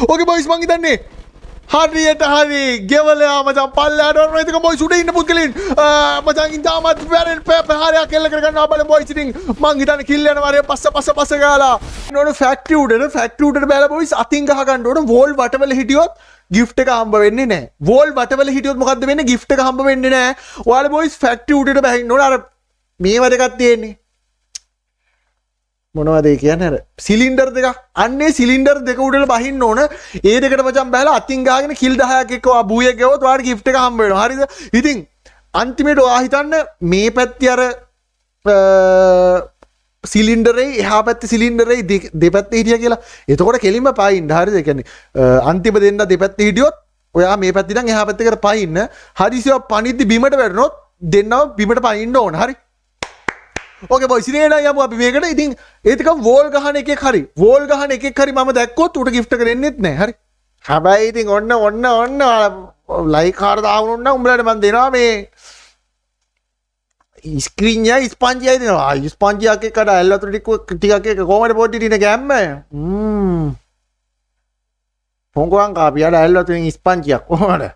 ඕකේ boys මං හිතන්නේ හරියට හරි ගෙවලයා මචං පල්ලයට වරන ඉතින් බොයිස් උඩ ඉන්න පුද්ගලයන් මචං ඉතාමත් වැරෙන් පහරයක් කෙල්ල කරගන්නවා බලමු බොයිස් ඉතින් මං හිතන්නේ කිල් යනවා වරේ පස්ස ගාලා නෝන ෆැක්ටරි උඩට බැල බොයිස් අතින් ගහ ගන්න ඕන වෝල් වටවල හිටියොත් gift එක හම්බ වෙන්නේ නැහැ වෝල් වටවල හිටියොත් මොකද්ද වෙන්නේ gift එක හම්බ වෙන්නේ නැහැ ඔයාලා බොයිස් ෆැක්ටරි උඩට බහින්න ඕන අර මේ වද එකක් තියෙන්නේ මොනවද ඒ කියන්නේ අර සිලින්ඩර් දෙක අන්නේ සිලින්ඩර් දෙක උඩට බහින්න ඕන ඒ දෙකට මචං බහලා අතින් ගහගෙන කිල් 10ක් එක්ක ඔයා බූයක් ගෙවුවොත් ඔයාලට gift එක හම්බ වෙනවා හරිද ඉතින් අන්තිමේට ඔයා හිතන්න මේ පැත්තේ අර සිලින්ඩරේ එහා පැත්තේ සිලින්ඩරේ දෙපැත්තේ හිටියා කියලා එතකොට කෙලින්ම පායින්න හරිද ඒ කියන්නේ අන්තිම දෙන්න දෙපැත්තේ හිටියොත් ඔයා මේ පැත්තේ ඉඳන් එහා පැත්තේකට පායින්න හදිසිය පණිද්දි බිමට වැටුනොත් දෙන්නම බිමට පායින්න ඕන හරි ඕකේ බොයිස් ඉතින් එනවා යමු අපි මේකට ඉතින් ඒතික වෝල් ගහන එකෙක් හරි මම දැක්කොත් උට gift එක දෙන්නෙත් නැහැ හරි හැබැයි ඉතින් ඔන්න ලයික් කාර දාවුනොත් නම් උඹලට මම දෙනවා මේ ස්ක්‍රීන් එකයි ස්පන්ජියයි දෙනවා ස්පන්ජියක් එක්කට ඇල්ලතුරු ටිකක් එක කොහමද පොඩි ටින ගැම්ම පොංගුවන් කාපියට ඇල්ලතුරින් ස්පන්ජියක් කොහමද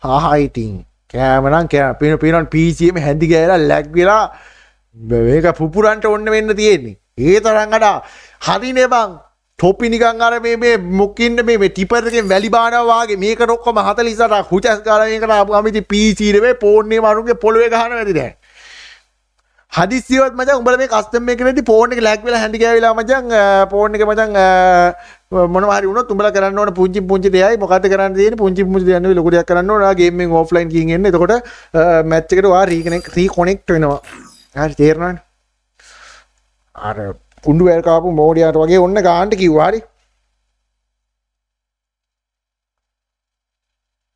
හා ඉතින් කෑම නම් පිනන් PC එකේ හැඳි ගෑලා ලැග් වෙලා මේක පුපුරන්ට ඔන්න වෙන්න තියෙන්නේ ඒ තරම් අඩ හරිනේ බං ටොපි නිකන් අර මේ මුකින්න මේ ටිපර් එකෙන් වැලි බානවා වාගේ මේකට ඔක්කොම 48ක් හුචස් ගාලා මේකට ආපුවාම ඉතින් PC නේ ෆෝන් එකේ මරුන්ගේ පොළවේ ගහනවා ඇති දැන් හදිස්සියවත් මචං උඹලා මේ කස්ටම් එකේදී ෆෝන් එක ලැග් වෙලා හැන්ඩි ගෑවිලා මචං ෆෝන් එක මචං මොනවා හරි වුණොත් උඹලා කරන්න ඕන පුංචි දෙයයි මොකද්ද කරන්න තියෙන්නේ පුංචි දෙයක් නෙවෙයි ලොකු දෙයක් කරන්න ඕන ගේම් එකෙන් ඔෆ්ලයින් කින් එන්න එතකොට මැච් එකට ඔයා රීකනෙක්ට් වෙනවා හරි තේරෙනවනේ අර කුණ්ඩු වැල් කාපු මෝඩියාට වගේ ඔන්න ගාන්න කිව්වා හරි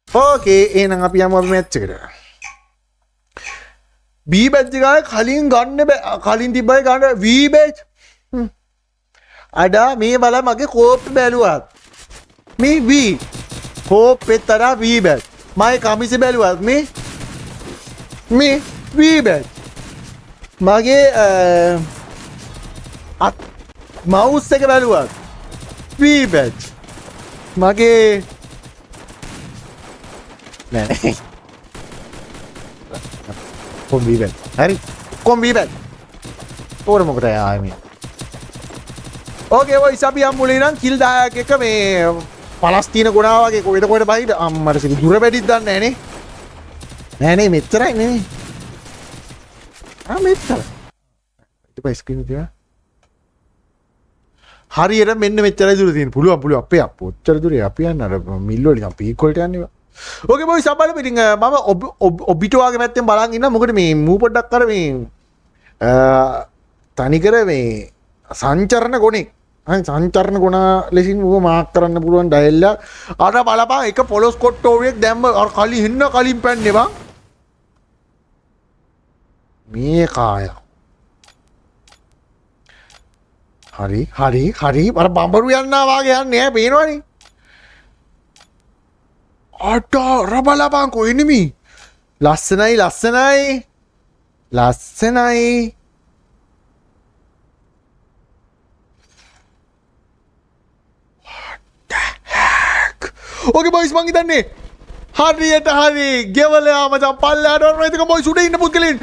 ඕකේ එහෙනම් අපි යමු අපි මැච් එකට B badge එක කලින් ගන්න බෑ කලින් තිබ්බයි ගන්න V badge අඩා මේ බල මගේ කෝප් බැලුවත් මේ V කෝප්පෙත් අර V badge මගේ කමිසෙ බැලුවත් මේ V badge මගේ මවුස් එක බැලුවත් V badge මගේ නෑ කොම් V badge හරි කොම් V badge ඕර මොකටද ආයේ මේ ඕකේ ඔය ඉස්සපි අම්මුලේ නම් කිල් 10ක් එක මේ පලස්තීන ගුණා වගේ කොහෙද බයිද අම්මට සිරි දුර බැඩිත් දන්නේ නෑනේ මෙච්චරයි නේ මෙච්චර ඊට පස්සේ ස්ක්‍රීන් තියා හරියට මෙන්න මෙච්චරයි දුර තියෙන පුළුවන් අපේ අපොච්චර දුරේ අපි යන්න අර මිල් වලින් අපි කොල්ට යන්නේ ඕකේ බොයිස් අපලු ඉතින් මම ඔබිට වාගේ පැත්තෙන් බලන් ඉන්න මොකද මේ මූ පොඩ්ඩක් කර මේ තනිකර මේ සංචරණ ගොනේ සංචරණ ගුණ ලෙසින් ඌව මාක් කරන්න පුළුවන් ඩයල් එක අර බලපන් එක පොලොස් කොට්ටෝරියක් දැම්ම අර කලින් පැන්නේ බං මේ කාය හරි අර බම්බරු යන්නා වාගේ යන්නේ ඈ පේනවනේ අට අර බලපන් කො එනිමි ලස්සනයි ඕකේ බොයිස් මං හිතන්නේ හරියට හරි ගෙවලයා මචං පල්ලයට වරන ඉතින් බොයිස් උඩ ඉන්න පුද්ගලයන්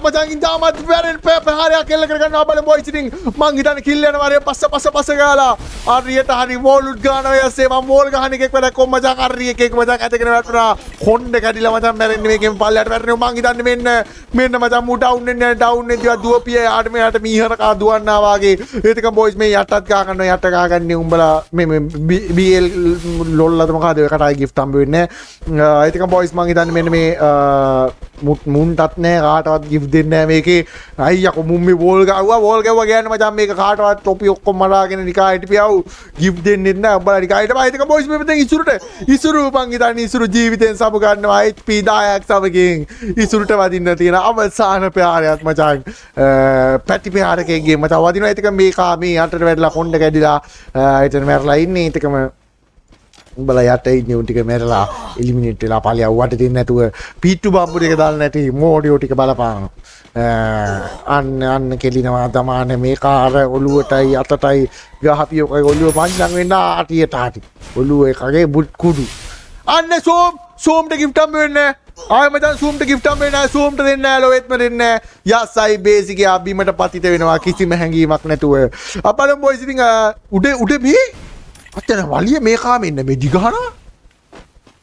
මචං ඉතාමත් වැරෙන් පහරයක් කෙල්ල කරගන්නවා බලමු බොයිස් ඉතින් මං හිතන්නේ කිල් යනවා වරේ පස්ස ගාලා හරියට හරි වෝල් උඩ් ගන්නවා යස්සේ මම වෝල් ගහන එකෙක් වැඩක් කොම් මචං හරි එකෙක් මචං ඇතගෙන වැටුණා කොණ්ඩ කැඩිලා මචං මැරෙන්නේ මේකෙන් පල්ලයට වැටෙනවා මං හිතන්නේ මෙන්න මචං මූ ඩවුන් එකේ දුවපිය යාට මෙයාට මීහර කා දුවන්නා වාගේ ඒතික බොයිස් මේ යටත් ගා ගන්නවා යට ගාගන්නේ උඹලා මේ BL ලොල්ලද මොකද ඒකටයි gift හම්බ වෙන්නේ ඒක බොයිස් මං හිතන්නේ මෙන්න මේ මුන්ටත් නෑ කාටවත් gift දෙන්නේ නෑ මේකේ අයියෝ මුන් මේ වෝල් ගැව්වා ගෑන මචං මේක කාටවත් ටොපි ඔක්කොම මලාගෙන නිකා හිටපියව gift දෙන්නෙත් නෑ උඹලා නිකා හිටපන් ඒක බොයිස් මේ මෙතන ඉසුරු මං හිතන්නේ ඉසුරු ජීවිතෙන් සමු ගන්නවා HP 10ක් සමගින් ඉසුරුට වදින්න තියෙන අවසාන ප්‍රහාරයක් මචං පැටි ප්‍රහාරකෙක්ගේ මචං වදිනවා ඒක මේ යටට වැටලා කොණ්ඩ කැඩිලා එතන මැරලා ඉන්නේ ඒකම උඹලා යට ඉන්නේ උන් ටික මැරලා එලිමිනේට් වෙලා ඵලයක් වට දෙන්නේ නැතුව පීට්ටු බම්බු ටික දාලා නැටි මෝඩියෝ ටික බලපාන අන්න කෙලිනවා දමාන මේ කාර ඔළුවටයි අතටයි ගහපියෝ ඔළුව පංචම් වෙන්න ආටියට ආටි ඔළුව එකගේ බුත් කුඩු අන්න සෝම්ට ගිෆ්ට් හම්බ වෙන්නේ ආයෙ මචං සූම්ට ගිෆ්ට් හම්බ වෙන්නේ නැහැ සූම්ට දෙන්නේ නැහැ ලොවෙත්ම දෙන්නේ නැහැ යස්සයි බේසික් යා බීමට පතිත වෙනවා කිසිම හැඟීමක් නැතුව අපලම් බොයිස් ඉතින් උඩ මේ අතන වලිය මේ කාමේ ඉන්න මේ දිගහන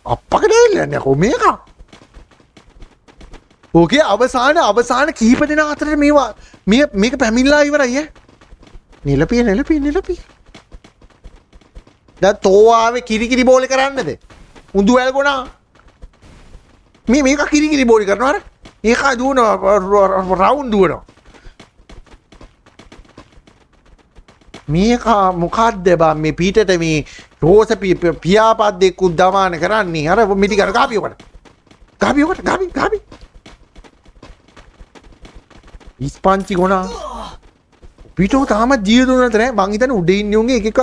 අප්පකට එල්ලන්නේ කො මේක ඕකේ අවසාන කීප දෙනා අතරේ මේවා මේක පැමිණලා ඉවරයි ඈ නිලපිය දැන් තෝවාවේ කිරිකිරි බෝලේ කරන්නද උඳු වැල් ගොනා මේක කිරිකිරි බෝලි කරනවා අර ඒක දුවනවා රවුන්ඩ් දුවනවා මේක මොකද්ද බා මේ පීටට මේ රෝස පියාපද්දෙක් උද්දමාන කරන්නේ අර මිටි කර ගාපියකට ගාපි ඉස්පංචි ගොනා පීටෝ තාම ජීවිතුන නැත නෑ මං හිතන්නේ උඩ ඉන්නේ උන්ගේ එක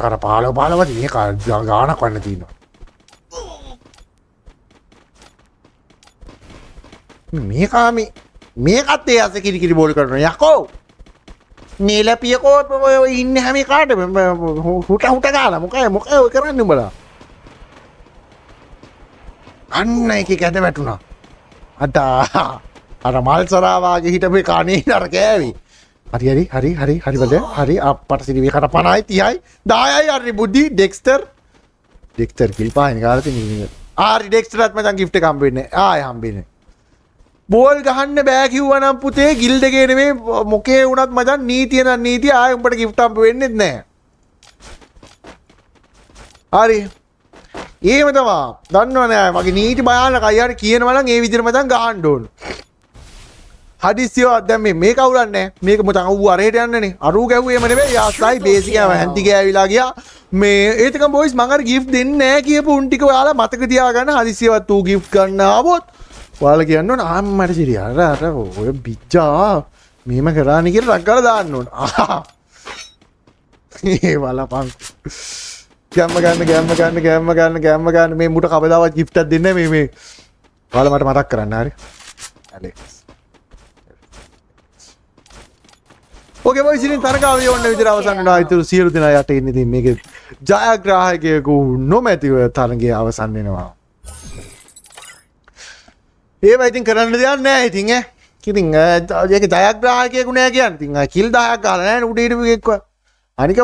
අර පාලව මේක ගානක් වන්න තියෙනවා මේකත් ඒ අස කිරිකිරි බෝල් කරනවා යකෝ නිලපියකෝ ඉන්නේ හැම කාට හුට ගාලා මොකද ඔය කරන්නේ උඹලා අන්න එකේ කැද වැටුණා අර මල්සරා වාගේ හිටපේ කණේ අර කෑවි හරි බද හරි අපට සිරිවේ කට 50යි 30යි 10යි හරි බුද්ධි ඩෙක්ස්ටර් කිල් පාහින කාලා තියෙන ආරි ඩෙක්ස්ටර්ත් මචං ගිෆ්ට් එක හම්බ වෙන්නේ ආයෙ හම්බෙන්නේ බෝල් ගහන්න බෑ කිව්වනම් පුතේ ගිල්ඩ් එකේ නෙමෙයි මොකේ වුණත් මචං නීතිය නම් නීතිය ආයෙ උඹට ගිෆ්ට් හම්බ වෙන්නේ නැහැ හරි ඒම තමයි දන්නවනේ මගේ නීති භයානකයි හරි කියනවා නම් ඒ විදිහට මචං ගහන්න ඕන හදිස්සියවත් දැන් මේ කවුරන්නේ මේක මචං ඌ අරහෙට යන්නනේ අරූ ගැහුවේම නෙවෙයි යාස්ලයි බේසික් එක හැන්ටි ගෑවිලා ගියා මේ ඒතකම් බොයිස් මං අර ගිෆ්ට් දෙන්නේ නැහැ කියපු උන් ටික ඔයාලා මතක තියාගන්න හදිස්සියවත් ඌ ගිෆ්ට් ගන්න ආවොත් ඔයාලා කියන්න ඕන අම්මට සිරිය අර ඔය බිච්චා මෙහෙම කරානි කියලා රක් ගාලා දාන්න ඕන ඒ බලපන් ගැම්ම ගන්න මේ මුට කවදාවත් ගිෆ්ට් එකක් දෙන්නේ නැහැ මේ ඔයාලා මට මතක් කරන්න හරි ඇලෙක්ස් ඕකේ බොයිස් ඉතින් තරගාව යොන්න විදිහට අවසන් වෙනවා. ඊට සියලු දෙනා යට ඉන්නේ ඉතින් මේකේ ජයග්‍රාහකයෙකු නොමැතිව තරගය අවසන් වෙනවා. ඒව ඉතින් කරන්න දෙයක් නැහැ ඉතින් ඈ. ඉතින් ඒක ජයග්‍රාහකයෙකු නෑ කියන්නේ. ඉතින් කිල් 10ක් ගහලා නැහැ උඩ හිටපු එකෙක්ව. අනික